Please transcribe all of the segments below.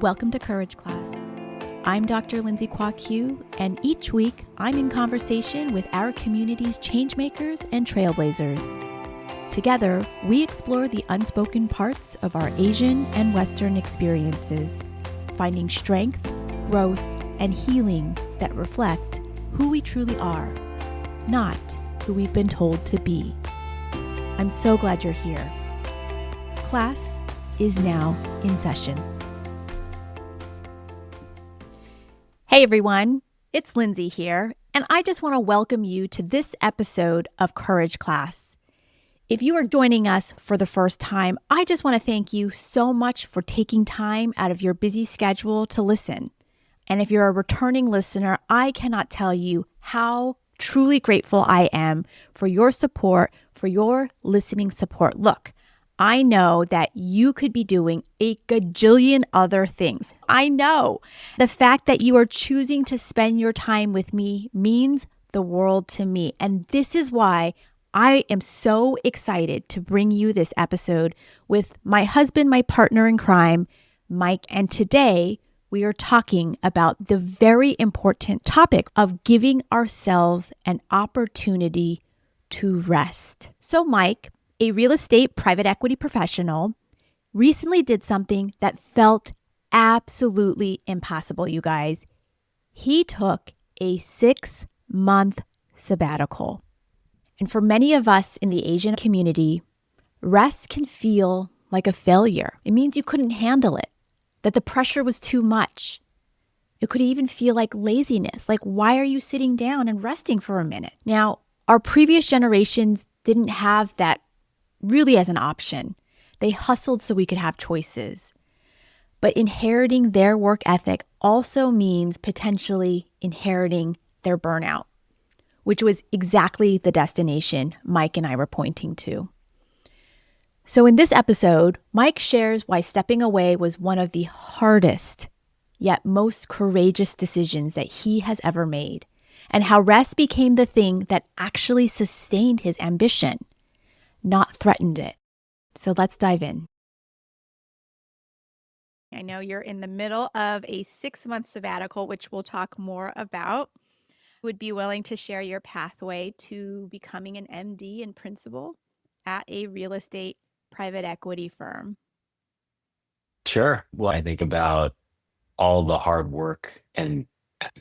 Welcome to Courage Class. I'm Dr. Lindsay Kwok-Hugh, and each week I'm in conversation with our community's changemakers and trailblazers. Together, we explore the unspoken parts of our Asian and Western experiences, finding strength, growth, and healing that reflect who we truly are, not who we've been told to be. I'm so glad you're here. Class is now in session. Hey everyone, it's Lindsay here, and I just want to welcome you to this episode of Courage Class. If you are joining us for the first time, I just want to thank you so much for taking time out of your busy schedule to listen. And if you're a returning listener, I cannot tell you how truly grateful I am for your support, for your listening support. Look, I know that you could be doing a gajillion other things. I know the fact that you are choosing to spend your time with me means the world to me. And this is why I am so excited to bring you this episode with my husband, my partner in crime, Mike. And today we are talking about the very important topic of giving ourselves an opportunity to rest. So Mike, a real estate private equity professional, recently did something that felt absolutely impossible, you guys. He took a 6-month sabbatical. And for many of us in the Asian community, rest can feel like a failure. It means you couldn't handle it, that the pressure was too much. It could even feel like laziness, like why are you sitting down and resting for a minute? Now, our previous generations didn't have that really as an option. They hustled so we could have choices. But inheriting their work ethic also means potentially inheriting their burnout, which was exactly the destination Mike and I were pointing to. So in this episode, Mike shares why stepping away was one of the hardest, yet most courageous decisions that he has ever made, and how rest became the thing that actually sustained his ambition, not threatened it. So let's dive in. I know you're in the middle of a 6-month sabbatical, which we'll talk more about. Would be willing to share your pathway to becoming an MD and principal at a real estate private equity firm? Sure. Well, I think about all the hard work and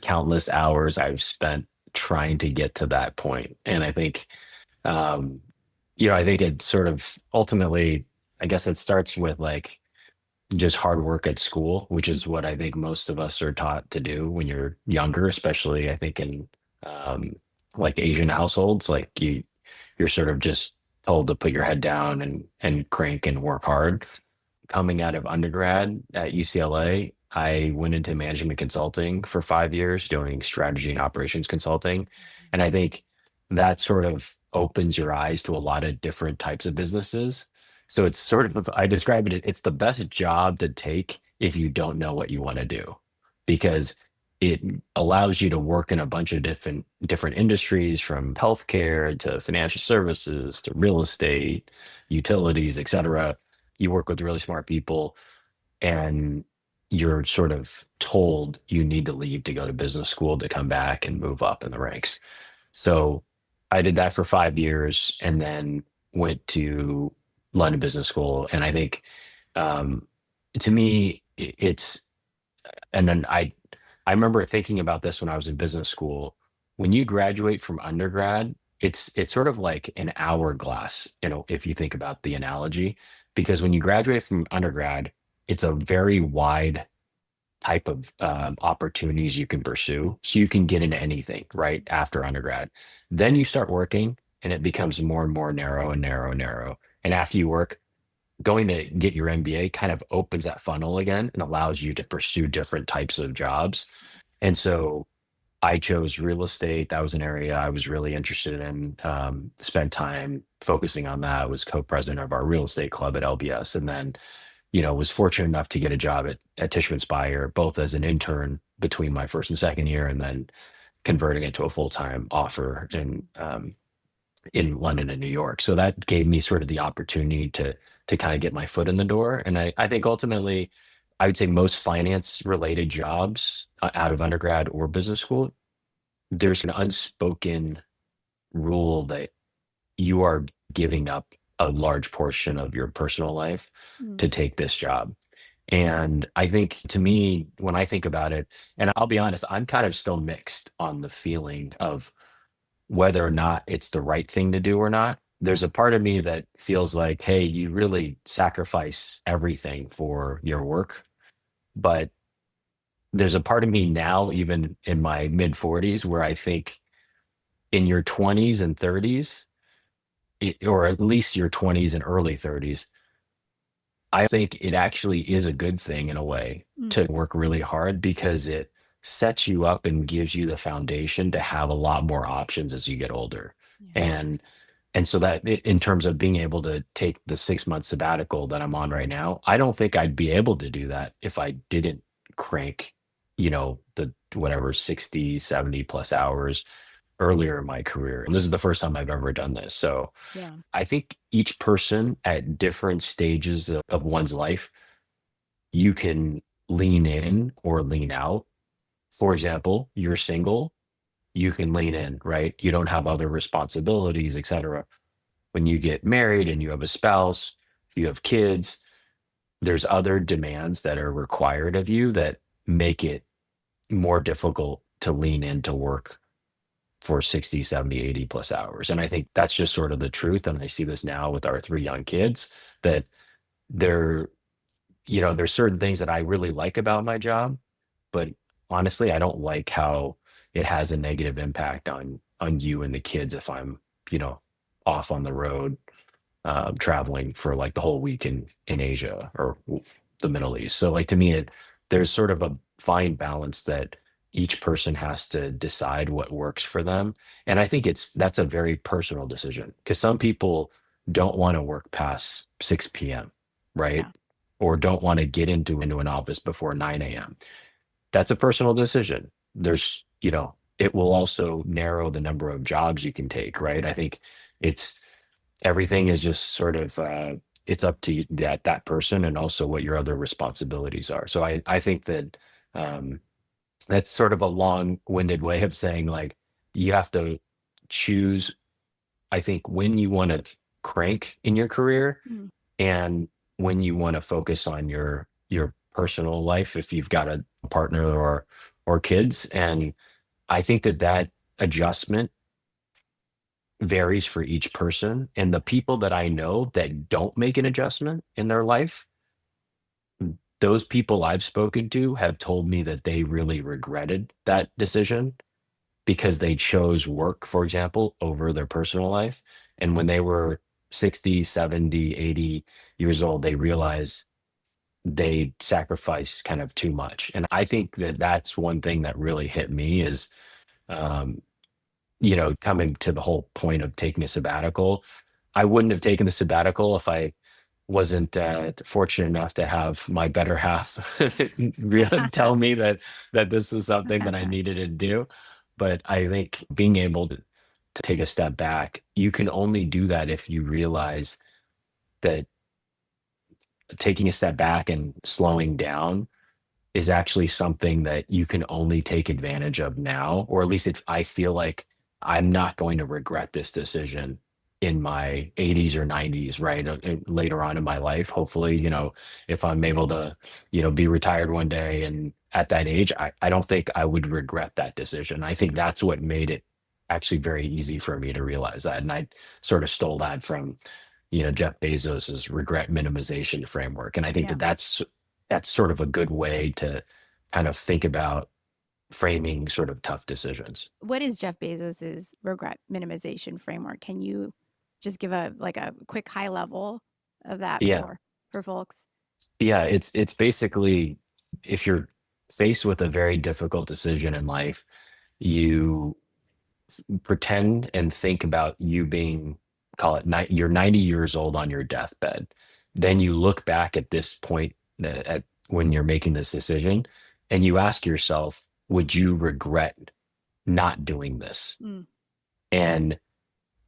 countless hours I've spent trying to get to that point. And I think, um, I think it sort of ultimately, I guess it starts with like just hard work at school, which is what I think most of us are taught to do when you're younger, especially I think in um, like Asian households, like you're sort of just told to put your head down and crank and work hard. Coming out of undergrad at UCLA, I went into management consulting for 5 years doing strategy and operations consulting. And I think that sort of opens your eyes to a lot of different types of businesses. So it's sort of, I describe it, it's the best job to take if you don't know what you want to do, because it allows you to work in a bunch of different industries, from healthcare to financial services to real estate, utilities, et cetera. You work with really smart people, and you're sort of told you need to leave to go to business school to come back and move up in the ranks. So I did that for 5 years and then went to London Business School. And I think um, to me, it's, and then I remember thinking about this when I was in business school. When you graduate from undergrad, it's sort of like an hourglass, if you think about the analogy, because when you graduate from undergrad, it's a very wide type of opportunities you can pursue. So you can get into anything right after undergrad. Then you start working and it becomes more and more narrow and narrow and narrow. And after you work, going to get your MBA kind of opens that funnel again and allows you to pursue different types of jobs. And so I chose real estate. That was an area I was really interested in. Spent time focusing on that. I was co-president of our real estate club at LBS, and then was fortunate enough to get a job at Tishman Speyer, both as an intern between my first and second year, and then converting it to a full-time offer in London and New York. So that gave me sort of the opportunity to kind of get my foot in the door. And I think ultimately I would say most finance related jobs out of undergrad or business school, there's an unspoken rule that you are giving up a large portion of your personal life Mm. to take this job. And I think to me, when I think about it, and I'll be honest, I'm kind of still mixed on the feeling of whether or not it's the right thing to do or not. There's a part of me that feels like, hey, you really sacrifice everything for your work. But there's a part of me now, even in my mid 40s, where I think in your 20s and 30s, or at least your 20s and early 30s, I think it actually is a good thing in a way Mm. to work really hard because it sets you up and gives you the foundation to have a lot more options as you get older. Yeah. And so that in terms of being able to take the 6 month sabbatical that I'm on right now, I don't think I'd be able to do that if I didn't crank, the whatever 60, 70 plus hours earlier in my career. And this is the first time I've ever done this. So Yeah. I think each person at different stages of one's life, you can lean in or lean out. For example, you're single, you can lean in, right? You don't have other responsibilities, etc. When you get married and you have a spouse, you have kids, there's other demands that are required of you that make it more difficult to lean into work for 60, 70, 80 plus hours. And I think that's just sort of the truth. And I see this now with our three young kids that they're, there's certain things that I really like about my job, but honestly, I don't like how it has a negative impact on you and the kids if I'm, off on the road traveling for like the whole week in Asia or the Middle East. So like to me, there's sort of a fine balance that each person has to decide what works for them. And I think that's a very personal decision because some people don't want to work past 6 p.m., right? Yeah. Or don't want to get into an office before 9 a.m. That's a personal decision. It will also narrow the number of jobs you can take, right? I think it's everything is just sort of it's up to that person and also what your other responsibilities are. So I think that um, that's sort of a long-winded way of saying like you have to choose. I think when you want to crank in your career Mm. and when you want to focus on your personal life if you've got a partner or kids. And I think that adjustment varies for each person. And the people that I know that don't make an adjustment in their life, those people I've spoken to have told me that they really regretted that decision because they chose work, for example, over their personal life. And when they were 60, 70, 80 years old, they realized they sacrificed kind of too much. And I think that that's one thing that really hit me is, um, coming to the whole point of taking a sabbatical. I wouldn't have taken the sabbatical if I wasn't fortunate enough to have my better half tell me that this is something that I needed to do. But I think being able to take a step back, you can only do that if you realize that taking a step back and slowing down is actually something that you can only take advantage of now, or at least if I feel like I'm not going to regret this decision in my 80s or 90s, right? Later on in my life, hopefully, if I'm able to, be retired one day and at that age, I don't think I would regret that decision. I think that's what made it actually very easy for me to realize that. And I sort of stole that from, Jeff Bezos's regret minimization framework. And I think Yeah. that's sort of a good way to kind of think about framing sort of tough decisions. What is Jeff Bezos's regret minimization framework? Can you just give a quick high level of that Yeah. for folks? Yeah. It's basically if you're faced with a very difficult decision in life, you pretend and think about you being, call it, you're 90 years old on your deathbed. Then you look back at this point at when you're making this decision and you ask yourself, would you regret not doing this? Mm. And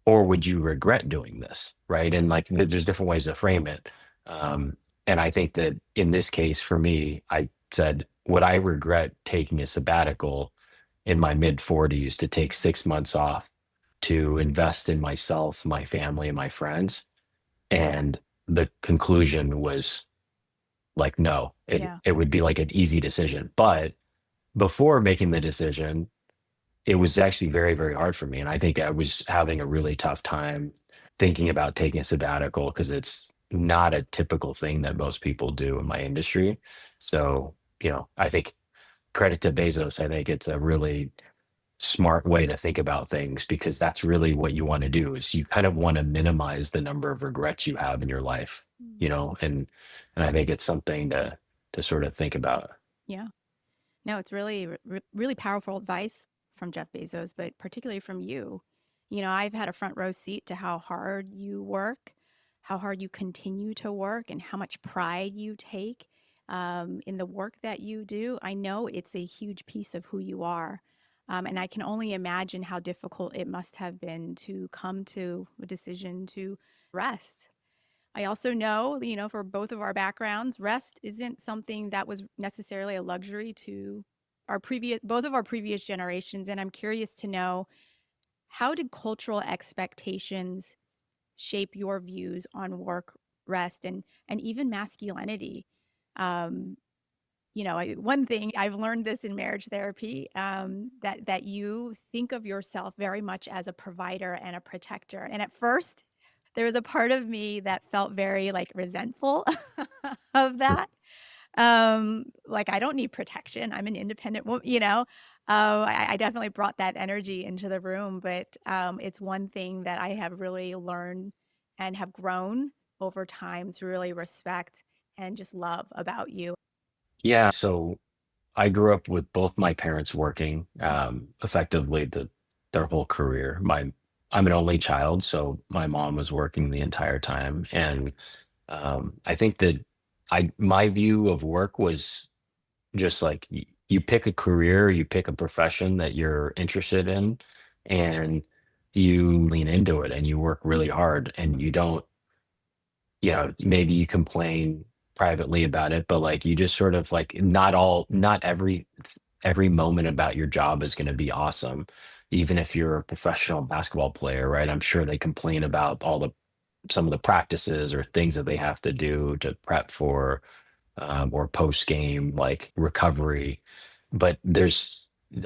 or would you regret doing this? Right. And like there's different ways to frame it. And I think that in this case, for me, I said, would I regret taking a sabbatical in my mid 40s to take 6 months off to invest in myself, my family, and my friends? And the conclusion was like, no, Yeah. it would be like an easy decision. But before making the decision, it was actually very, very hard for me. And I think I was having a really tough time thinking about taking a sabbatical because it's not a typical thing that most people do in my industry. So, I think credit to Bezos. I think it's a really smart way to think about things because that's really what you want to do is you kind of want to minimize the number of regrets you have in your life, Mm. and I think it's something to sort of think about. Yeah. No, it's really, really powerful advice from Jeff Bezos, but particularly from you. I've had a front row seat to how hard you work, how hard you continue to work, and how much pride you take in the work that you do. I know it's a huge piece of who you are. And I can only imagine how difficult it must have been to come to a decision to rest. I also know, for both of our backgrounds, rest isn't something that was necessarily a luxury to both of our previous generations. And I'm curious to know, how did cultural expectations shape your views on work, rest, and even masculinity? Um, one thing I've learned this in marriage therapy, that you think of yourself very much as a provider and a protector. And at first, there was a part of me that felt very like resentful of that. Like I don't need protection. I'm an independent woman. I definitely brought that energy into the room, but it's one thing that I have really learned and have grown over time to really respect and just love about you. Yeah. So I grew up with both my parents working Mm. effectively their whole career. I'm an only child, so my mom was working the entire time, and I think that I my view of work was just like you pick a career, you pick a profession that you're interested in, and you lean into it and you work really hard, and you don't, maybe you complain privately about it, but like you just sort of like not every moment about your job is going to be awesome. Even if you're a professional basketball player, right? I'm sure they complain about some of the practices or things that they have to do to prep for or post game like recovery. But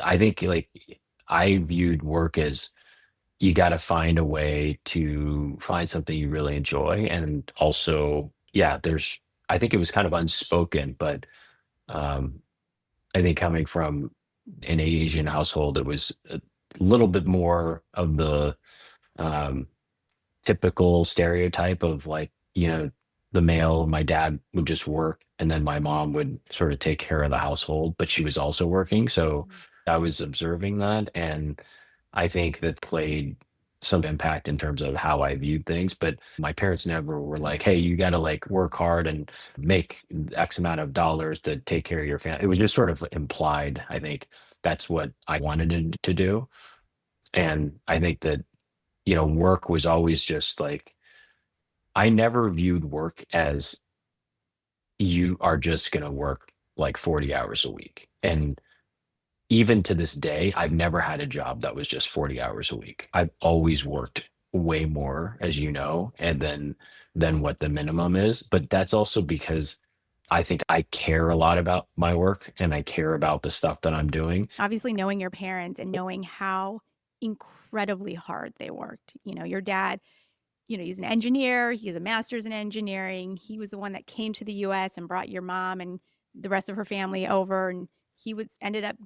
I think like I viewed work as you got to find a way to find something you really enjoy. And also, yeah, I think it was kind of unspoken, but um, I think coming from an Asian household, it was a little bit more of the um, typical stereotype of like, the male, my dad would just work and then my mom would sort of take care of the household, but she was also working. So Mhm. I was observing that. And I think that played some impact in terms of how I viewed things. But my parents never were like, hey, you got to like work hard and make X amount of dollars to take care of your family. It was just sort of implied. I think that's what I wanted to do. And I think that, work was always just like, I never viewed work as you are just going to work like 40 hours a week. And even to this day, I've never had a job that was just 40 hours a week. I've always worked way more, as you know, and then than what the minimum is. But that's also because I think I care a lot about my work and I care about the stuff that I'm doing. Obviously, knowing your parents and knowing how incredibly hard they worked. Your dad, he's an engineer, he has a master's in engineering. He was the one that came to the US and brought your mom and the rest of her family over. And he was ended up,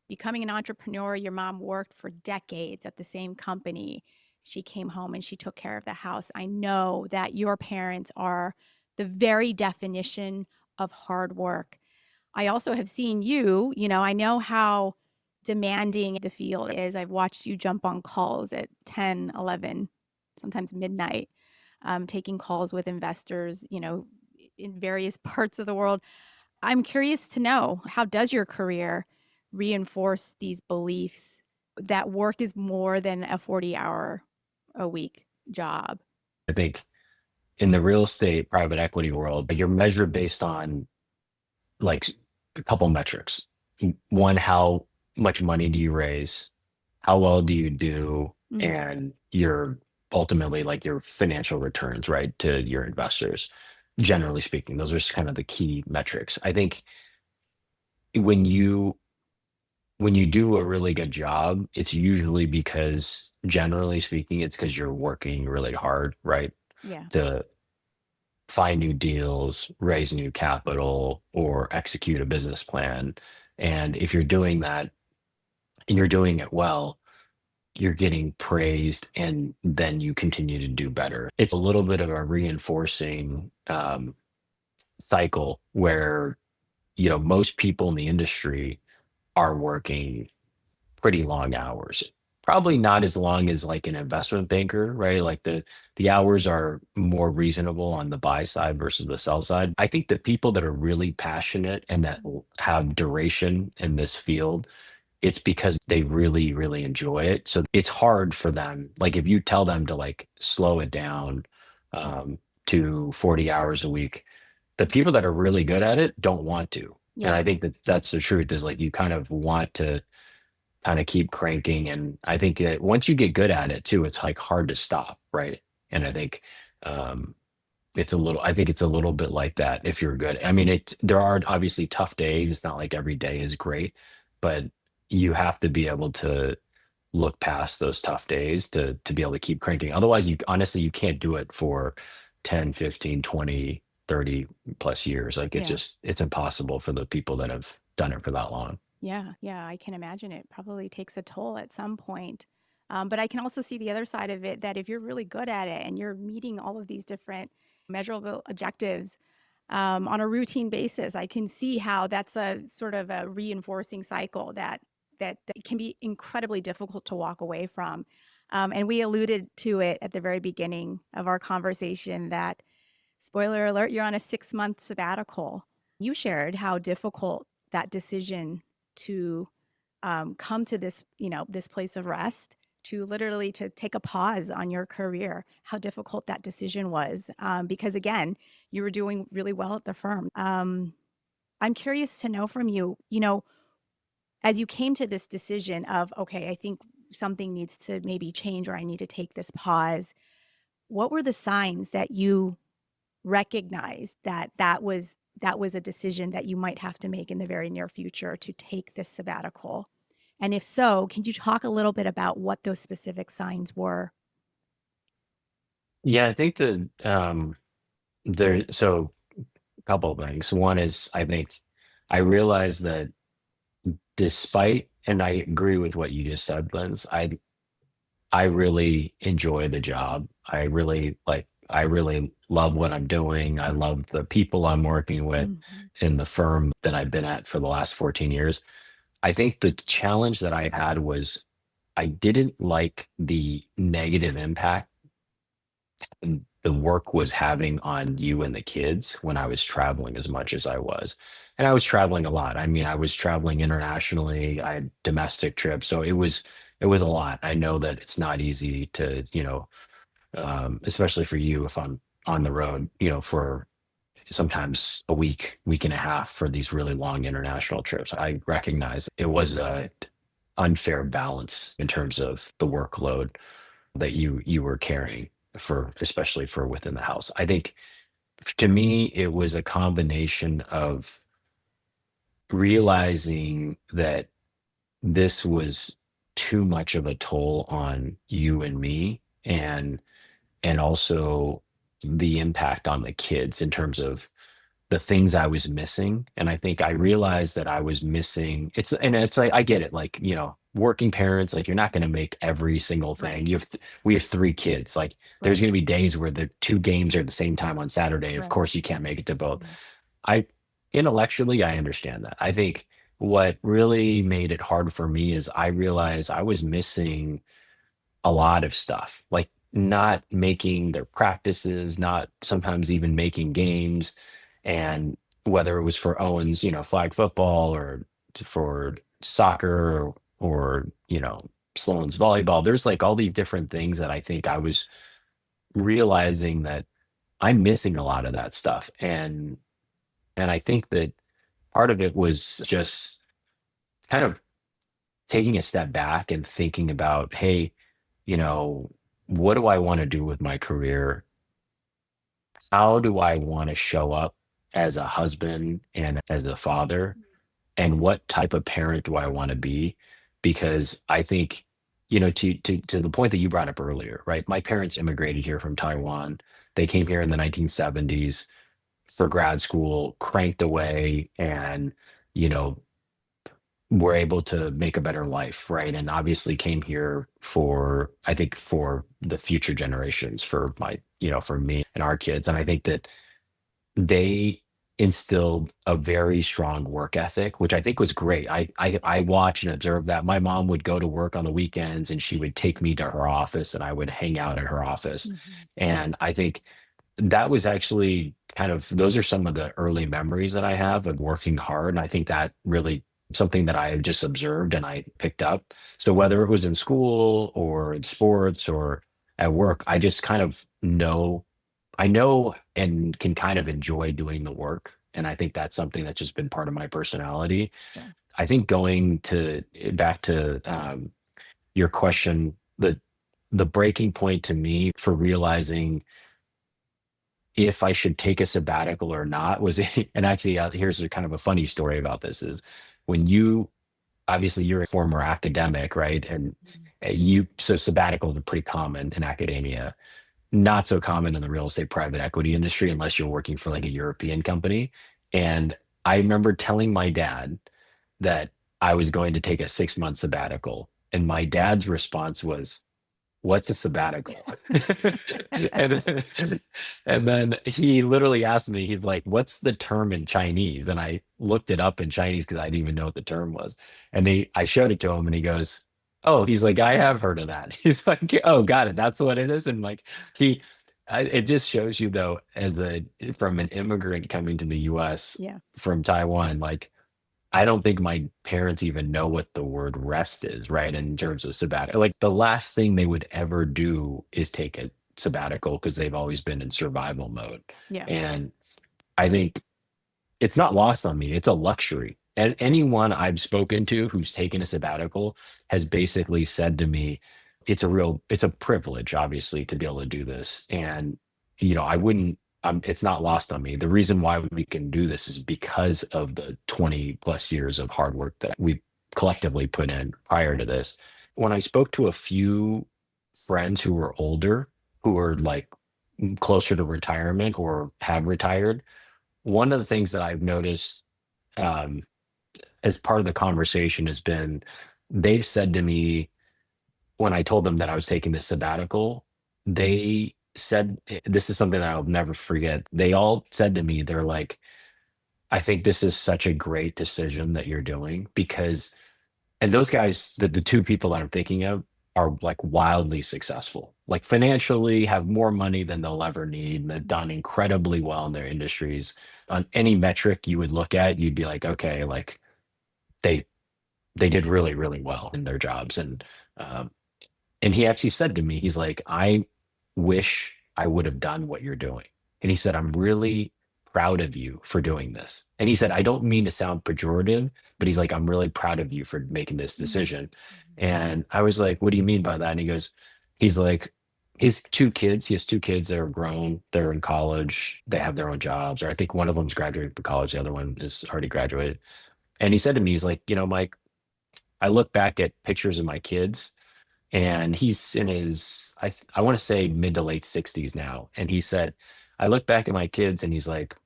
becoming an entrepreneur. Your mom worked for decades at the same company. She came home and she took care of the house. I know that your parents are the very definition of hard work. I also have seen you, I know how demanding the field is. I've watched you jump on calls at 10, 11, sometimes midnight, taking calls with investors, in various parts of the world. I'm curious to know, how does your career reinforce these beliefs that work is more than a 40-hour a week job? I think in the real estate private equity world, you're measured based on like a couple metrics. One, how much money do you raise? How well do you do? Mm. And your ultimately like your financial returns, right, to your investors. Generally speaking, those are just kind of the key metrics. I think when you when you do a really good job, it's usually because generally speaking, it's because you're working really hard, right? Yeah. To find new deals, raise new capital, or execute a business plan. And if you're doing that and you're doing it well, you're getting praised and then you continue to do better. It's a little bit of a reinforcing cycle where, most people in the industry are working pretty long hours. Probably not as long as like an investment banker, right? Like the hours are more reasonable on the buy side versus the sell side. I think the people that are really passionate and that have duration in this field, it's because they really, really enjoy it. So it's hard for them. Like if you tell them to like slow it down um, to 40 hours a week, the people that are really good at it don't want to. And Yeah. I think that that's the truth is like you kind of want to kind of keep cranking. And I think that once you get good at it too, it's like hard to stop, right? And I think um, I think it's a little bit like that if you're good. I mean, there are obviously tough days. It's not like every day is great, but you have to be able to look past those tough days to be able to keep cranking. Otherwise, you honestly, you can't do it for 10, 15, 20, 30 plus years. Like Yeah. it's impossible for the people that have done it for that long. Yeah, yeah, I can imagine it probably takes a toll at some point. But I can also see the other side of it that if you're really good at it and you're meeting all of these different measurable objectives on a routine basis, I can see how that's a sort of a reinforcing cycle that can be incredibly difficult to walk away from. And we alluded to it at the very beginning of our conversation that, spoiler alert, you're on a 6-month sabbatical. You shared how difficult that decision to come to this, this place of rest, to literally to take a pause on your career, how difficult that decision was. Because again, you were doing really well at the firm. I'm curious to know from you, as you came to this decision of, okay, I think something needs to maybe change or I need to take this pause. What were the signs that you recognized that that was a decision that you might have to make in the very near future to take this sabbatical? And if so, can you talk a little bit about what those specific signs were? Yeah, I think that so a couple of things. One is I think I realized that despite, and I agree with what you just said, Linz, I really enjoy the job. I really love what I'm doing. I love the people I'm working with Mhm. in the firm that I've been at for the last 14 years. I think the challenge that I had was I didn't like the negative impact the work was having on you and the kids when I was traveling as much as I was. And I was traveling a lot. I mean, I was traveling internationally. I had domestic trips. So it was a lot. I know that it's not easy to, especially for you if I'm on the road, for sometimes a week, week and a half for these really long international trips. I recognize it was a unfair balance in terms of the workload that you were carrying for especially for within the house. I think to me it was a combination of realizing that this was too much of a toll on you and me and also the impact on the kids in terms of the things I was missing. And I think I realized that I was missing it's like I get it, like, working parents, like you're not going to make every single Right, thing. We have 3 kids. Like there's right, going to be days where the 2 games are at the same time on Saturday. Of right. course you can't make it to both. Mhm. I intellectually I understand that. I think what really made it hard for me is I realized I was missing a lot of stuff, like not making their practices, not sometimes even making games. And whether it was for Owen's, flag football or for soccer or Sloan's volleyball, there's like all these different things that I think I was realizing that I'm missing a lot of that stuff. And I think that part of it was just kind of taking a step back and thinking about, hey, you know, what do I want to do with my career? How do I want to show up as a husband and as a father? And what type of parent do I want to be? Because I think, to the point that you brought up earlier, right? My parents immigrated here from Taiwan. They came here in the 1970s for grad school, cranked away, and you know were able to make a better life, right? And obviously came here for, I think, for the future generations, for for me and our kids. And I think that they instilled a very strong work ethic, which I think was great. I watch and observe that. My mom would go to work on the weekends and she would take me to her office and I would hang out at her office. And I think that was actually kind of, those are some of the early memories that I have of working hard. And I think that really something that I just observed and I picked up. So whether it was in school or in sports or at work, I just kind of know and can kind of enjoy doing the work. And I think that's something that's just been part of my personality. Sure. I think going to back to your question, the breaking point to me for realizing if I should take a sabbatical or not was, and actually, here's a kind of a funny story about this is when obviously you're a former academic, right? And so sabbaticals are pretty common in academia, not so common in the real estate private equity industry unless you're working for like a European company. And I remember telling my dad that I was going to take a 6 month sabbatical. And my dad's response was, "What's a sabbatical?" and and then he literally asked me, he's like, "What's the term in Chinese?" And I looked it up in Chinese because I didn't even know what the term was. And I showed it to him and he goes, "Oh," he's like, "I have heard of that." He's like, "Oh, got it. That's what it is." And like he it just shows you though, from an immigrant coming to the US Yeah. from Taiwan, like I don't think my parents even know what the word rest is, right? In terms of sabbatical. Like the last thing they would ever do is take a sabbatical because they've always been in survival mode. Yeah. And I think it's not lost on me. It's a luxury. And anyone I've spoken to who's taken a sabbatical has basically said to me, it's a privilege, obviously, to be able to do this. And, I wouldn't, it's not lost on me. The reason why we can do this is because of the 20 plus years of hard work that we collectively put in prior to this. When I spoke to a few friends who were older, who were like closer to retirement or have retired, one of the things that I've noticed um, as part of the conversation has been they've said to me when I told them that I was taking this sabbatical, they said, this is something that I'll never forget. They all said to me, they're like, "I think this is such a great decision that you're doing because," and those guys, the two people that I'm thinking of, are like wildly successful, like financially have more money than they'll ever need. And they've done incredibly well in their industries. On any metric you would look at, you'd be like, okay, like they they did really, really well in their jobs. Um, and he actually said to me, he's like, "I wish I would have done what you're doing." And he said, "I'm really proud of you for doing this." And he said, "I don't mean to sound pejorative, but he's like, I'm really proud of you for making this decision." And I was like, "What do you mean by that?" And he's like, he has two kids that are grown, they're in college, they have their own jobs, or I think one of them's graduated from college, the other one is already graduated. And he said to me, he's like, "Mike, I look back at pictures of my kids and he's in his I want to say mid to late 60s now." And he said, "I look back at my kids and he's like,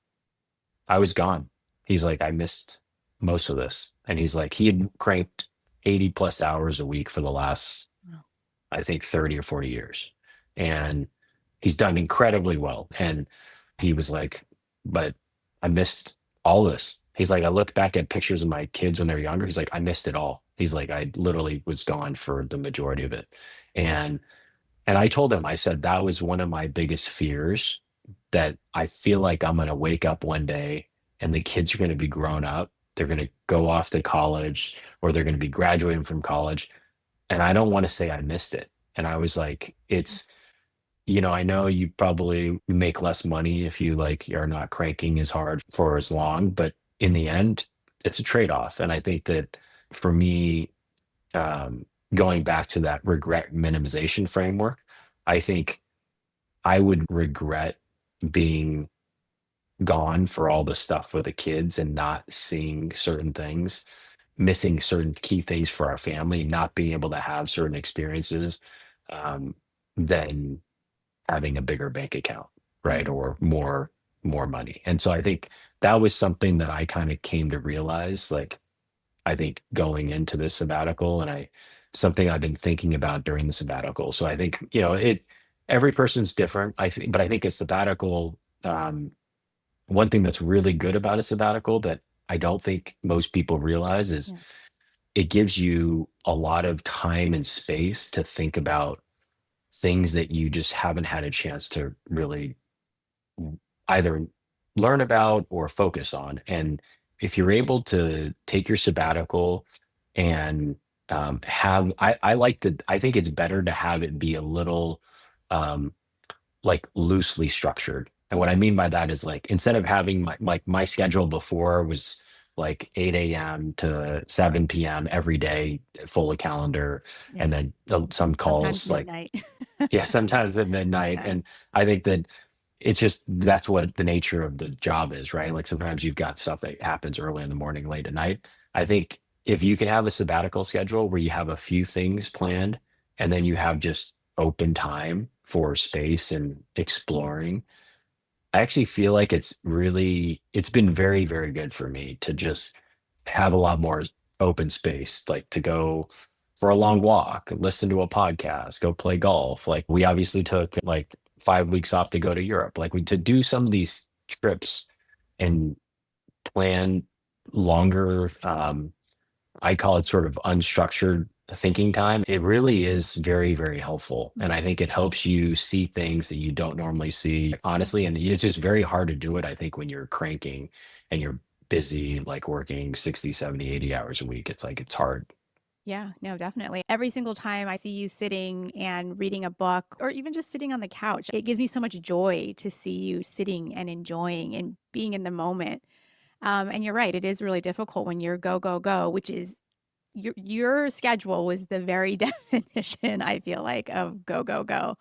I was gone." He's like, "I missed most of this." And he's like, he had cranked 80 plus hours a week for the last, Wow. I think, 30 or 40 years. And he's done incredibly well. And he was like, "But I missed all this." He's like, "I look back at pictures of my kids when they're younger." He's like, "I missed it all." He's like, "I literally was gone for the majority of it." And I told him, I said, that was one of my biggest fears, that I feel like I'm going to wake up one day and the kids are going to be grown up. They're going to go off to college or they're going to be graduating from college. And I don't want to say I missed it. And I was like, I know you probably make less money if you like are not cranking as hard for as long, but in the end, it's a trade-off. And I think that for me, um, going back to that regret minimization framework, I think I would regret being gone for all the stuff with the kids and not seeing certain things, missing certain key things for our family, not being able to have certain experiences, um, than having a bigger bank account, right? Mm. Or more money. And so I think that was something that I kind of came to realize, like, I think going into this sabbatical, and I something I've been thinking about during the sabbatical. So I think, every person's different. I think, but I think a sabbatical, one thing that's really good about a sabbatical that I don't think most people realize is Yeah. it gives you a lot of time and space to think about things that you just haven't had a chance to really either learn about or focus on. And if you're able to take your sabbatical and I think it's better to have it be a little um, like loosely structured. And what I mean by that is like instead of having my schedule before was like 8 a.m. to 7 p.m. every day, full of calendar, Yeah. and then some Sometimes calls like midnight. yeah, sometimes at midnight. Yeah. And I think that it's just that's what the nature of the job is, right? Like sometimes you've got stuff that happens early in the morning, late at night. I think if you can have a sabbatical schedule where you have a few things planned and then you have just open time for space and exploring, I actually feel like it's been very, very good for me to just have a lot more open space, like to go for a long walk, listen to a podcast, go play golf. Like we obviously took like 5 weeks off to go to Europe. Like we to do some of these trips and plan longer, I call it sort of unstructured thinking time. It really is very, very helpful. And I think it helps you see things that you don't normally see, honestly. And it's just very hard to do it, I think, when you're cranking and you're busy, like working 60, 70, 80 hours a week. It's like, it's hard. Yeah, no, definitely. Every single time I see you sitting and reading a book or even just sitting on the couch, it gives me so much joy to see you sitting and enjoying and being in the moment. And you're right, it is really difficult when you're go, go, go, which is your schedule was the very definition, I feel like, of go, go, go.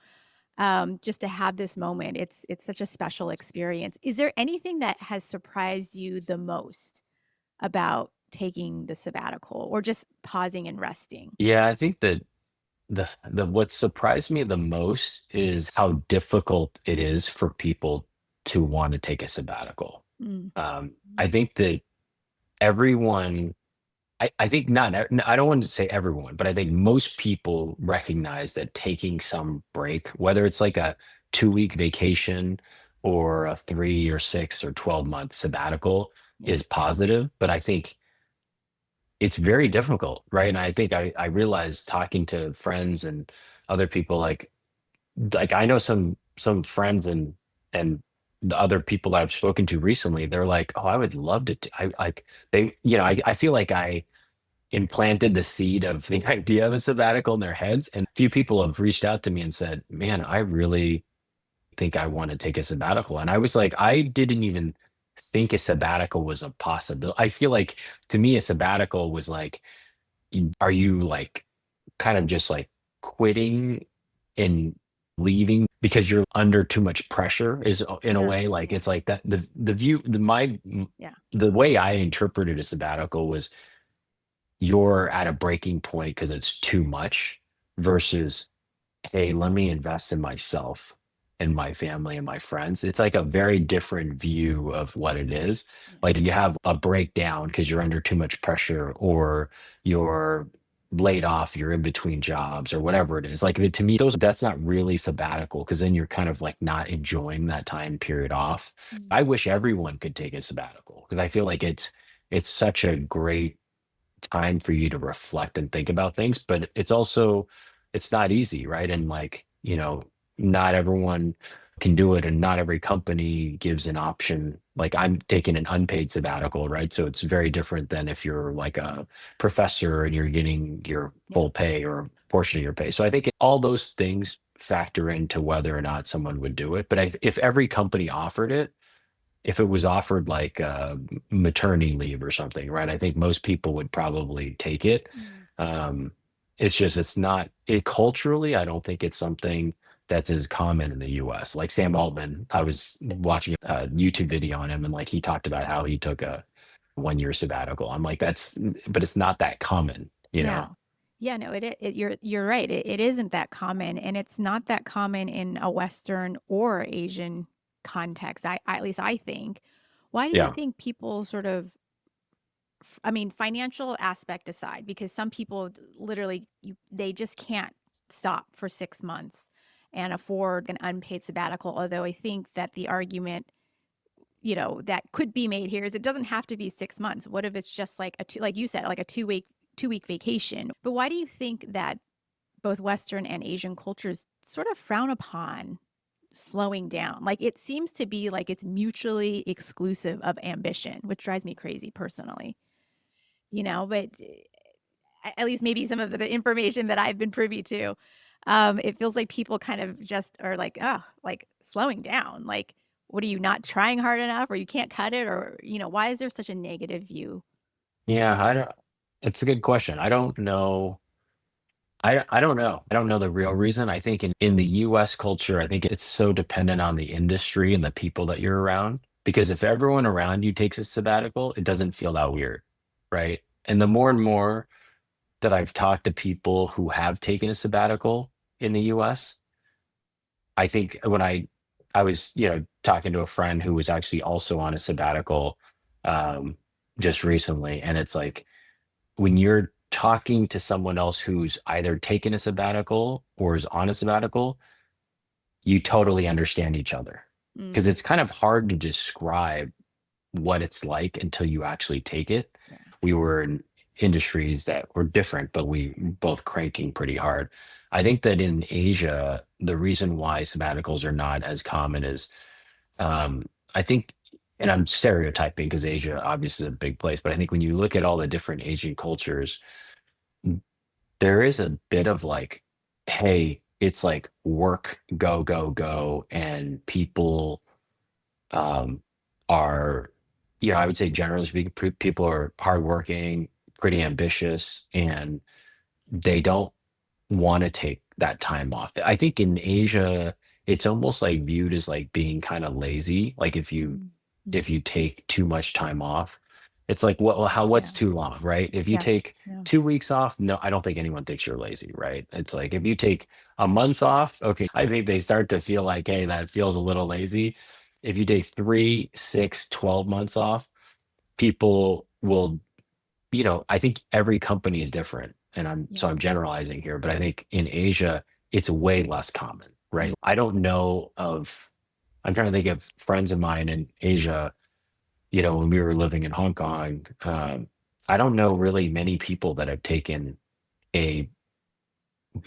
Just to have this moment, it's such a special experience. Is there anything that has surprised you the most about taking the sabbatical or just pausing and resting? Yeah, I think that the what surprised me the most is how difficult it is for people to want to take a sabbatical. Mm. I think that everyone I think not I don't want to say everyone, but I think most people recognize that taking some break, whether it's like a 2 week vacation or a 3 or 6 or 12 month sabbatical Yeah. is positive. But I think it's very difficult, right? And I think I realized talking to friends and other people like I know some friends and the other people I've spoken to recently, they're like, oh, I would love to I like they, I feel like I implanted the seed of the idea of a sabbatical in their heads. And a few people have reached out to me and said, man, I really think I want to take a sabbatical. And I was like, I didn't even think a sabbatical was a possibility. I feel like to me, a sabbatical was like, are you like kind of just like quitting and leaving because you're under too much pressure is in a Yeah. way like Yeah. it's like that the view the my Yeah. the way I interpreted a sabbatical was you're at a breaking point because it's too much versus, hey, let me invest in myself and my family and my friends. It's like a very different view of what it is. Yeah. Like you have a breakdown because you're under too much pressure or you're laid off, you're in between jobs or whatever it is. Like to me, that's not really sabbatical because then you're kind of like not enjoying that time period off. Mm. I wish everyone could take a sabbatical because I feel like it's such a great time for you to reflect and think about things, but it's also it's not easy, right? And like, not everyone can do it and not every company gives an option. Like I'm taking an unpaid sabbatical, right? So it's very different than if you're like a professor and you're getting your Yeah. full pay or a portion of your pay. So I think all those things factor into whether or not someone would do it. But if every company offered it, if it was offered like maternity leave or something, right? I think most people would probably take it. Mm. Um, it's just it's not it culturally. I don't think it's something that's as common in the U.S. Like Sam Altman, I was watching a YouTube video on him, and like he talked about how he took a 1 year sabbatical. I'm like, but it's not that common, you know? No. Yeah, no, you're right. It isn't that common, and it's not that common in a Western or Asian context. At least I think. Why do you Yeah. think people sort of, I mean, financial aspect aside, because some people literally they just can't stop for 6 months and afford an unpaid sabbatical. Although I think that the argument, that could be made here is it doesn't have to be 6 months. What if it's just like like you said, like a two week vacation? But why do you think that both Western and Asian cultures sort of frown upon slowing down? Like it seems to be like it's mutually exclusive of ambition, which drives me crazy personally. But at least maybe some of the information that I've been privy to, it feels like people kind of just are like, oh, like slowing down. Like, what are you not trying hard enough, or you can't cut it, or why is there such a negative view? Yeah, I don't it's a good question. I don't know. I don't know. I don't know the real reason. I think in the US culture, I think it's so dependent on the industry and the people that you're around. Because if everyone around you takes a sabbatical, it doesn't feel that weird, right? And the more and more that I've talked to people who have taken a sabbatical in the US, I think when I was, talking to a friend who was actually also on a sabbatical um just recently, and it's like when you're talking to someone else who's either taken a sabbatical or is on a sabbatical, you totally understand each other. Because Mm, it's kind of hard to describe what it's like until you actually take it. yeah. We were in industries that were different, but we both cranking pretty hard. I think that in Asia, the reason why sabbaticals are not as common is I think, and I'm stereotyping because Asia obviously is a big place, but I think when you look at all the different Asian cultures, there is a bit of like, hey, it's like work, go, go, go. And people um, are, I would say generally speaking, people are hardworking, pretty ambitious, and they don't want to take that time off. I think in Asia, it's almost like viewed as like being kind of lazy. Like Mm, mm, if you take too much time off, it's like what's yeah. too long, right? If you Yes. take Yeah. 2 weeks off, no, I don't think anyone thinks you're lazy, right? It's like if you take a month off, okay, I think they start to feel like, hey, that feels a little lazy. If you take 3, 6, 12 months off, people will, I think every company is different. And Yeah. I'm generalizing here, but I think in Asia, it's way less common, right? I don't know of, I'm trying to think of friends of mine in Asia, when we were living in Hong Kong. I don't know really many people that have taken a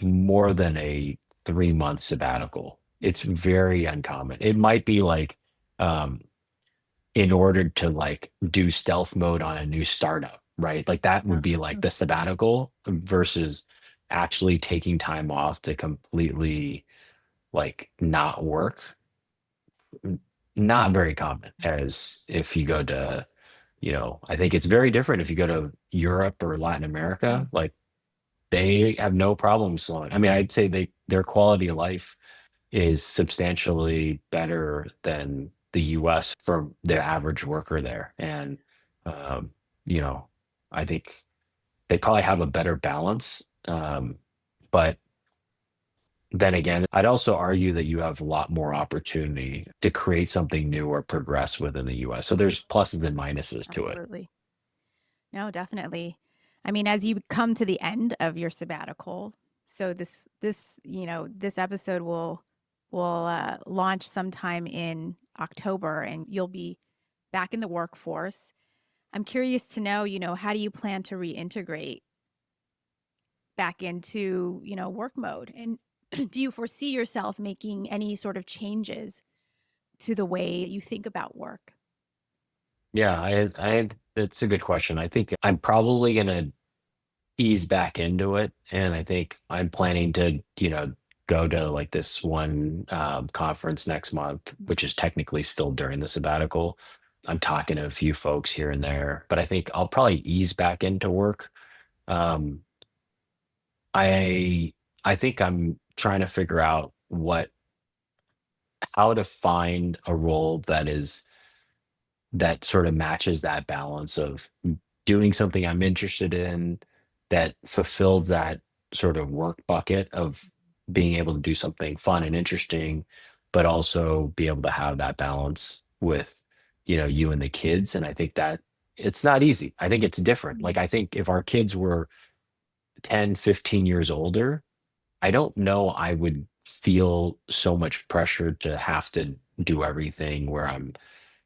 more than a 3 month sabbatical. It's very uncommon. It might be like, um, in order to like do stealth mode on a new startup, right? Like that would Yeah. be like the sabbatical versus actually taking time off to completely like not work. Not very common as if you go to, I think it's very different if you go to Europe or Latin Mm, America. Like they have no problem slowing. I mean, I'd say their quality of life is substantially better than the US for the average worker there. And, um, you know, I think they probably have a better balance. But then again, I'd also argue that you have a lot more opportunity to create something new or progress within the US. So there's pluses and minuses to it. absolutely. No, definitely. I mean, as you come to the end of your sabbatical, so this episode will launch sometime in October, and you'll be back in the workforce. I'm curious to know, how do you plan to reintegrate back into, work mode? And do you foresee yourself making any sort of changes to the way you think about work? Yeah, that's a good question. I think I'm probably going to ease back into it. And I think I'm planning to, go to like this one conference next month, which is technically still during the sabbatical. I'm talking to a few folks here and there, but I think I'll probably ease back into work. Um, I I think I'm trying to figure out how to find a role that sort of matches that balance of doing something I'm interested in that fulfills that sort of work bucket of being able to do something fun and interesting, but also be able to have that balance with, you and the kids. And I think that it's not easy. I think it's different. Like, I think if our kids were 10, 15 years older, I don't know I would feel so much pressure to have to do everything where I'm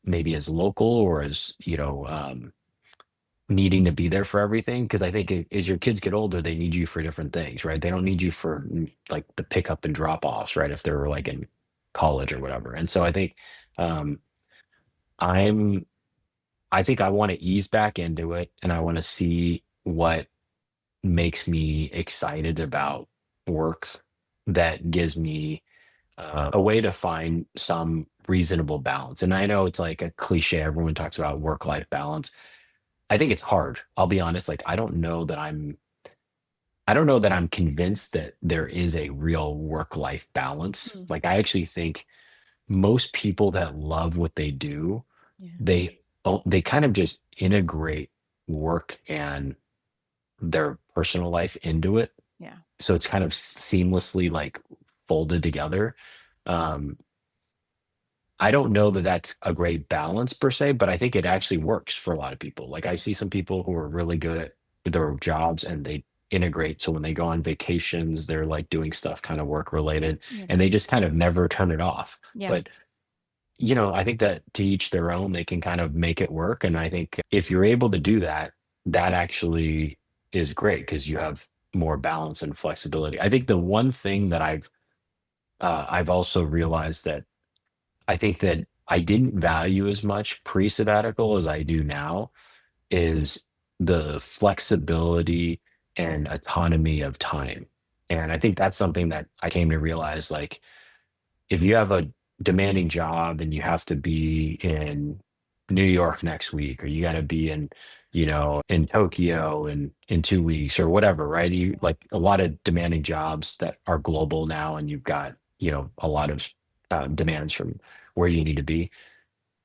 maybe as local or as needing to be there for everything, because I think as your kids get older they need you for different things, right? They don't need you for like the pickup and drop offs, right? If they're like in college or whatever. And so I think um i'm I think I want to ease back into it, and I want to see what makes me excited about work that gives me a way to find some reasonable balance. And I know it's like a cliche, everyone talks about work life balance. I think it's hard. I'll be honest, like I don't know that I'm convinced that there is a real work life balance. Mm. Like, I actually think most people that love what they do, Yeah. they kind of just integrate work and their personal life into it. Yeah. So it's kind of seamlessly like folded together. Um, I don't know that that's a great balance per se, but I think it actually works for a lot of people. Like, I see some people who are really good at their jobs and they integrate. So when they go on vacations, they're like doing stuff kind of work related, Yeah. and they just kind of never turn it off. Yeah. But I think that to each their own, they can kind of make it work. And I think if you're able to do that, that actually is great because you have more balance and flexibility. I think the one thing that I've also realized that I think that I didn't value as much pre-sabbatical as I do now is the flexibility and autonomy of time. And I think that's something that I came to realize, like, if you have a demanding job and you have to be in New York next week, or you got to be in Tokyo in 2 weeks or whatever, right? You like a lot of demanding jobs that are global now, and you've got, a lot of demands from where you need to be.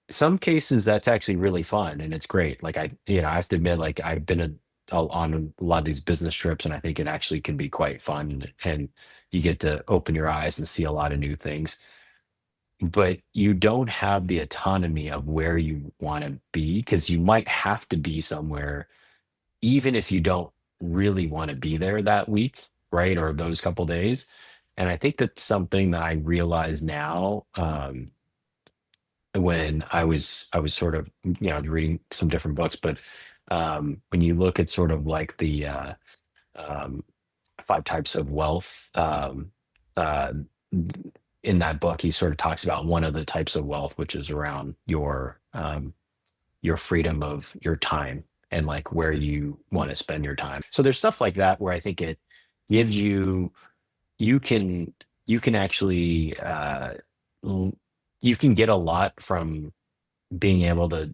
Some cases that's actually really fun and it's great. Like, I have to admit, like, I've been on a lot of these business trips, and I think it actually can be quite fun, and you get to open your eyes and see a lot of new things, but you don't have the autonomy of where you want to be, because you might have to be somewhere even if you don't really want to be there that week, right? Or those couple days. And I think that's something that I realize now, when I was sort of, reading some different books, but when you look at sort of like the um, five types of wealth, uh, in that book, he sort of talks about one of the types of wealth, which is around your freedom of your time and like where you want to spend your time. So there's stuff like that where I think it gives you can you can actually l- you can get a lot from being able to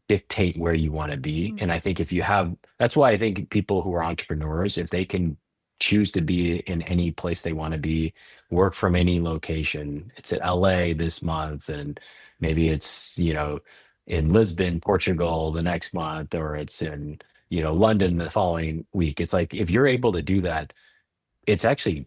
dictate where you want to be. Mm. And I think if you have, that's why I think people who are entrepreneurs, if they can choose to be in any place they want to be, work from any location, it's at LA this month, and maybe it's, in Lisbon, Portugal the next month, or it's in, London the following week. It's like, if you're able to do that, it's actually,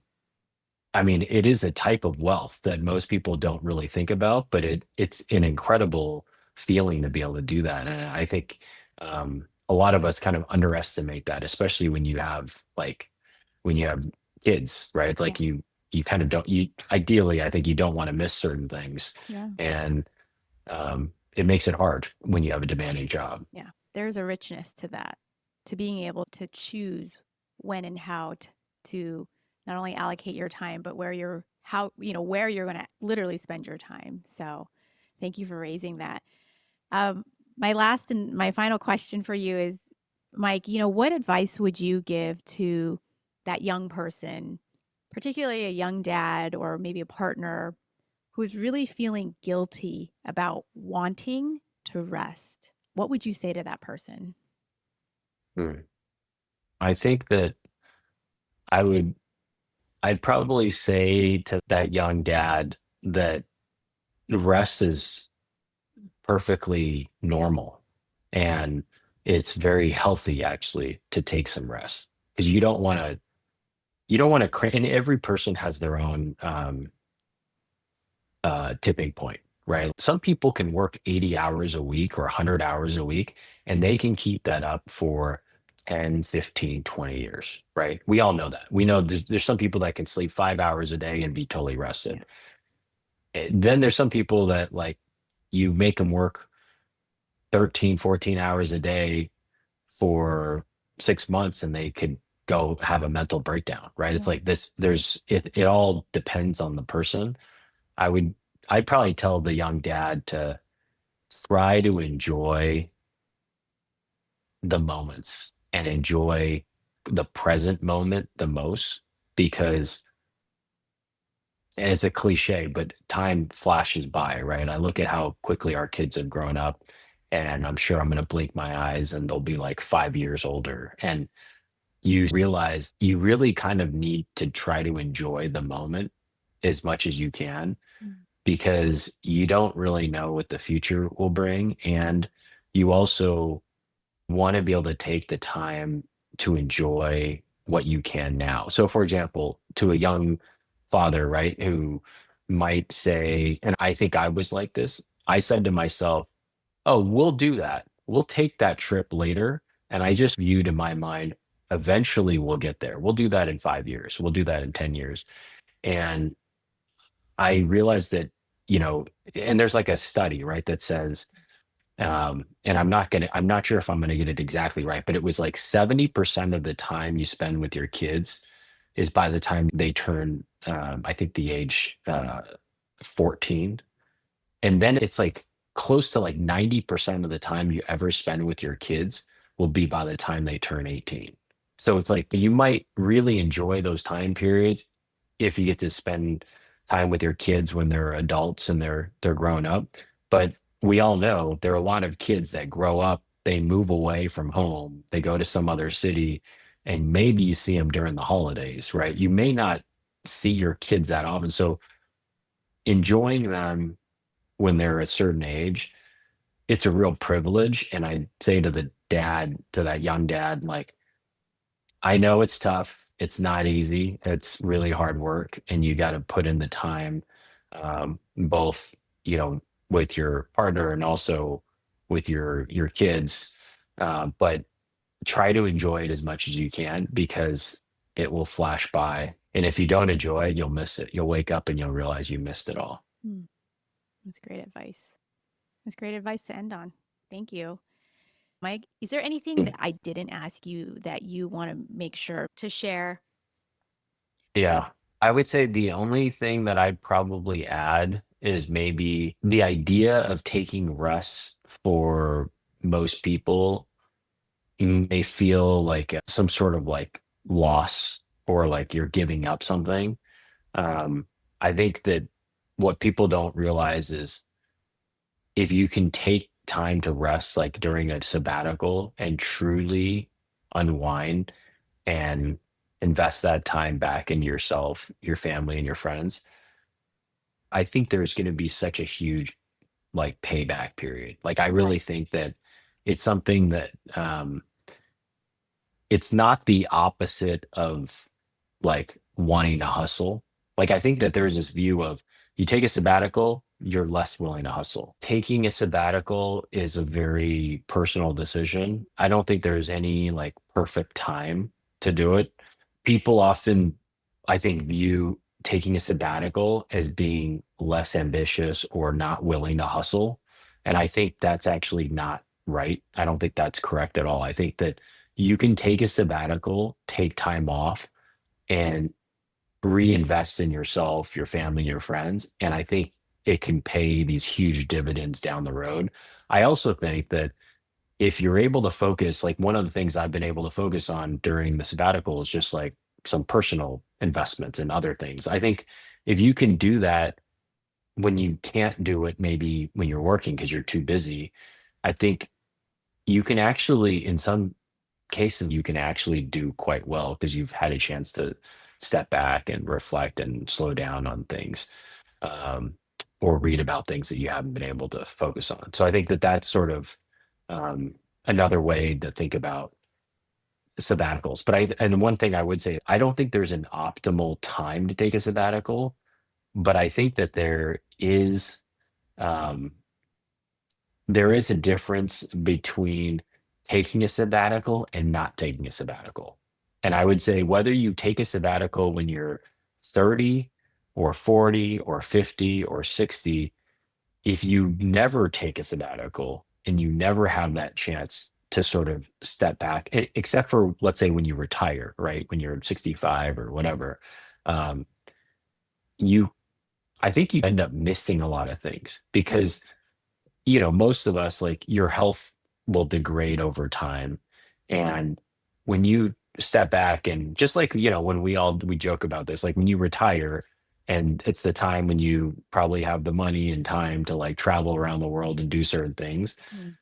I mean, it is a type of wealth that most people don't really think about, but it's an incredible feeling to be able to do that. And I think a lot of us kind of underestimate that, especially when you have kids, right? It's Yeah. like you kind of don't you ideally, I think you don't want to miss certain things, Yeah. and it makes it hard when you have a demanding job. Yeah. There's a richness to that, to being able to choose when and how to not only allocate your time, but where you're going to literally spend your time. So thank you for raising that. Um, my last and my final question for you is, Mike, what advice would you give to that young person particularly a young dad or maybe a partner who's really feeling guilty about wanting to rest, what would you say to that person? Mm. I think that I would, I'd probably say to that young dad that rest is perfectly normal and it's very healthy actually to take some rest because you don't want to, and every person has their own tipping point, right? Some people can work 80 hours a week or 100 hours a week, and they can keep that up for 10, 15, 20 years, right? We all know that. We know there's some people that can sleep 5 hours a day and be totally rested. Then there's some people that like you make them work 13, 14 hours a day for 6 months and they could go have a mental breakdown, right? It's Yeah. like this, it all depends on the person. I would, I'd probably tell the young dad to try to enjoy the moments and enjoy the present moment the most because, and it's a cliche, but time flashes by, right? I look at how quickly our kids have grown up, and I'm sure I'm going to blink my eyes and they'll be like 5 years older. And you realize you really kind of need to try to enjoy the moment as much as you can Mm. because you don't really know what the future will bring. And you also want to be able to take the time to enjoy what you can now. So, for example, to a young father, right, who might say, and I think I was like this, I said to myself, oh, we'll do that. We'll take that trip later. And I just viewed in my mind, eventually we'll get there. We'll do that in 5 years. We'll do that in 10 years. And I realized that, and there's like a study, right, that says, and I'm not sure if I'm gonna get it exactly right, but it was like 70% of the time you spend with your kids is by the time they turn, I think the age 14. And then it's like close to like 90% of the time you ever spend with your kids will be by the time they turn 18. So it's like you might really enjoy those time periods if you get to spend time with your kids when they're adults and they're grown up. But we all know there are a lot of kids that grow up, they move away from home, they go to some other city, and maybe you see them during the holidays, right? You may not see your kids that often. So enjoying them when they're a certain age, it's a real privilege. And I say to the dad, to that young dad, like, I know it's tough. It's not easy. It's really hard work, and you got to put in the time, both with your partner and also with your kids. But try to enjoy it as much as you can because it will flash by. And if you don't enjoy it, you'll miss it. You'll wake up and you'll realize you missed it all. Mm. That's great advice. That's great advice to end on. Thank you. Mike, is there anything that I didn't ask you that you want to make sure to share? Yeah. I would say the only thing that I'd probably add is maybe the idea of taking rest for most people may feel like some sort of like loss or like you're giving up something. Um, I think that what people don't realize is if you can take time to rest, like during a sabbatical and truly unwind and invest that time back in yourself, your family, and your friends, I think there's going to be such a huge like payback period. Like I really Right. think that it's something that it's not the opposite of like wanting to hustle. Like I think that there's this view of you take a sabbatical, you're less willing to hustle. Taking a sabbatical is a very personal decision. I don't think there's any like perfect time to do it. People often, I think, view taking a sabbatical as being less ambitious or not willing to hustle. And I think that's actually not right. I don't think that's correct at all. I think that you can take a sabbatical, take time off, and reinvest in yourself, your family, your friends. And I think it can pay these huge dividends down the road. I also think that if you're able to focus, like one of the things I've been able to focus on during the sabbatical is just like some personal investments and other things. I think if you can do that when you can't do it, maybe when you're working because you're too busy, I think you can actually, in some cases, you can actually do quite well because you've had a chance to step back and reflect and slow down on things, um, or read about things that you haven't been able to focus on. So I think that that's sort of um, another way to think about sabbaticals. But and one thing I would say, I don't think there's an optimal time to take a sabbatical, but I think that um, there is a difference between taking a sabbatical and not taking a sabbatical. And I would say whether you take a sabbatical when you're 30 or 40 or 50 or 60, if you never take a sabbatical and you never have that chance to sort of step back, except for, let's say, when you retire, right? When you're 65 or whatever, um, you, I think you end up missing a lot of things because most of us, like, your health will degrade over time. And when you step back and just like, when we joke about this, like when you retire and it's the time when you probably have the money and time to like travel around the world and do certain things. Mm.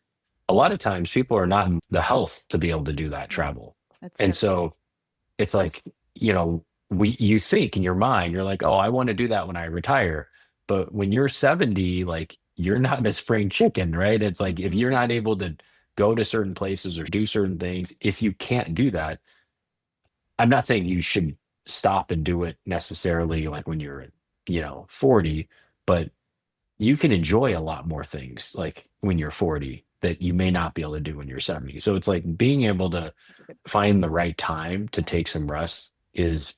A lot of times people are not in the health to be able to do that travel. That's And so so it's like, you think in your mind, you're like, oh, I want to do that when I retire. But when you're 70, like, you're not a spring chicken, right? It's like, if you're not able to go to certain places or do certain things, if you can't do that, I'm not saying you should stop and do it necessarily like when you're, 40, but you can enjoy a lot more things like when you're 40 that you may not be able to do when you're 70. So it's like being able to find the right time to take some rest is,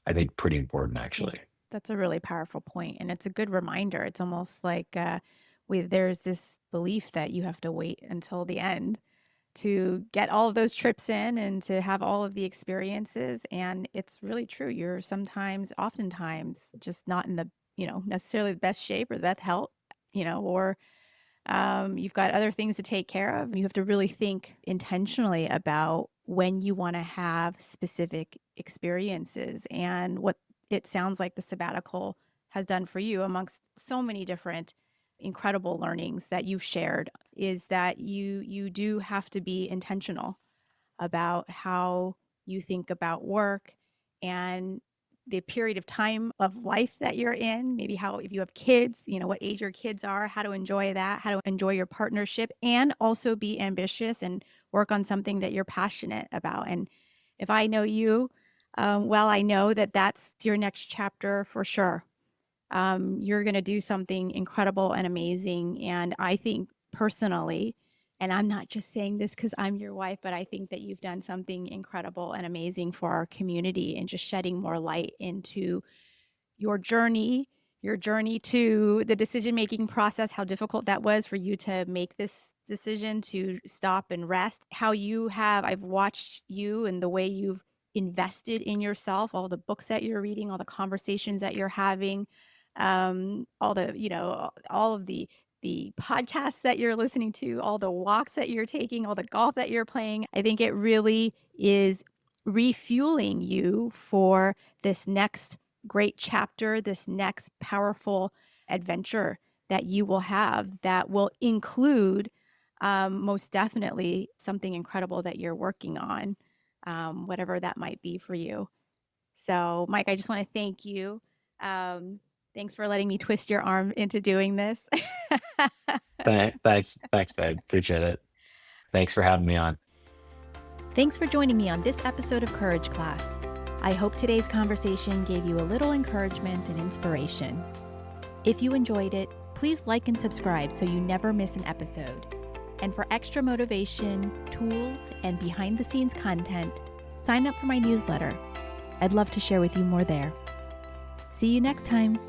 I think, pretty important actually. That's a really powerful point, and it's a good reminder. It's almost like there's this belief that you have to wait until the end to get all of those trips in and to have all of the experiences. And it's really true. You're oftentimes just not in the, necessarily the best shape or the best health, or you've got other things to take care of. You have to really think intentionally about when you want to have specific experiences. And what it sounds like the sabbatical has done for you, amongst so many different incredible learnings that you've shared, is that you do have to be intentional about how you think about work and the period of time of life that you're in, maybe how, if you have kids, what age your kids are, how to enjoy that, how to enjoy your partnership, and also be ambitious and work on something that you're passionate about. And if I know you, well, I know that that's your next chapter for sure. You're going to do something incredible and amazing. And I think personally, and I'm not just saying this because I'm your wife, but I think that you've done something incredible and amazing for our community and just shedding more light into your journey to the decision-making process, how difficult that was for you to make this decision to stop and rest, I've watched you and the way you've invested in yourself, all the books that you're reading, all the conversations that you're having, all of the podcasts that you're listening to, all the walks that you're taking, all the golf that you're playing. I think it really is refueling you for this next great chapter, this next powerful adventure that you will have that will include most definitely something incredible that you're working on, whatever that might be for you. So, Mike, I just want to thank you. Thanks for letting me twist your arm into doing this. Thanks, babe. Appreciate it. Thanks for having me on. Thanks for joining me on this episode of Courage Class. I hope today's conversation gave you a little encouragement and inspiration. If you enjoyed it, please like and subscribe so you never miss an episode. And for extra motivation, tools, and behind-the-scenes content, sign up for my newsletter. I'd love to share with you more there. See you next time.